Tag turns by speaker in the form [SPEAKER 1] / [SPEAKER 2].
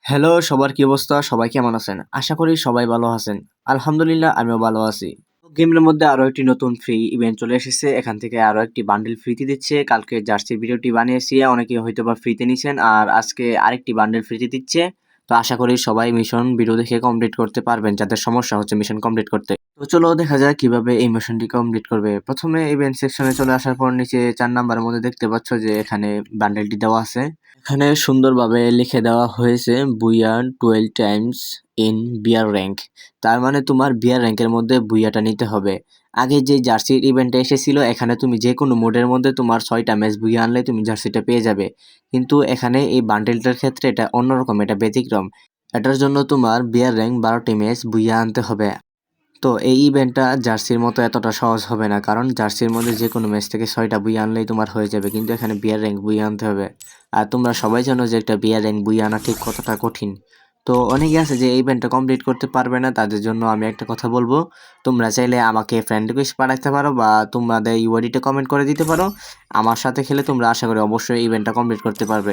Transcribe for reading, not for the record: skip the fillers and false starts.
[SPEAKER 1] Hello, সবার কি অবস্থা? সবাই কেমন আছেন? আশা করি সবাই ভালো আছেন। আলহামদুলিল্লাহ আমিও ভালো আছি। গেমের মধ্যে আরো একটি নতুন ফ্রি ইভেন্ট চলে এসেছে। এখান থেকে আরো একটি বান্ডেল ফ্রিতে দিচ্ছে। কালকে জার্সির ভিডিওটি বানিয়েছি। অনেকে হয়তোবা ফ্রিতে নিছেন আর আজকে আরেকটি বান্ডেল ফ্রিতে দিচ্ছে। তো আশা করি সবাই মিশন ভিডিও দেখে কমপ্লিট করতে পারবেন যাদের সমস্যা হচ্ছে মিশন কমপ্লিট করতে। তো চলো দেখা যাক কিভাবে এই মিশনটি কমপ্লিট করবে। প্রথমে ইভেন্ট সেকশনে চলে আসার পর নিচে ৪ নাম্বারের মধ্যে দেখতে পাচ্ছ যে এখানে বান্ডেলটি দেওয়া আছে। এখানে সুন্দরভাবে লিখে দেওয়া হয়েছে বুইয়া 12 টাইমস ইন বিয়ার র্যাঙ্ক। তার মানে তোমার বিয়ার র্যাঙ্কের মধ্যে বুইয়াটা নিতে হবে। আগে যে জার্সির ইভেন্টে এসেছিল এখানে তুমি যে কোনো মোডের মধ্যে তোমার ৬টা ম্যাচ বুইয়া আনলে তুমি জার্সিটা পেয়ে যাবে। কিন্তু এখানে এই বান্ডেলটার ক্ষেত্রে এটা অন্যরকম, এটা ব্যতিক্রম। এটার জন্য তোমার বিয়ার র্যাঙ্ক ১২টি ম্যাচ বুইয়া আনতে হবে। তো এই ইভেন্টটা জার্সির মতো এতটা সহজ হবে না, কারণ জার্সির মধ্যে যে কোনো ম্যাচ থেকে ৬টা বুইয়া আনলেই তোমার হয়ে যাবে, কিন্তু এখানে বিয়ার র্যাঙ্ক বুইয়া আনতে হবে। আর তোমরা সবাই জানো যে একটা বিয়ার র্যাঙ্ক বুইয়া আনা ঠিক কতটা কঠিন। তো অনেকে আছে যে এই ইভেন্টটা কমপ্লিট করতে পারবে না, তাদের জন্য আমি একটা কথা বলবো। তোমরা চাইলে আমাকে ফ্রেন্ড রিকোয়েস্ট পাঠাতে পারো বা তোমাদের ইউআইডিতে কমেন্ট করে দিতে পারো। আমার সাথে খেলে তোমরা আশা করি অবশ্যই ইভেন্টটা কমপ্লিট করতে পারবে।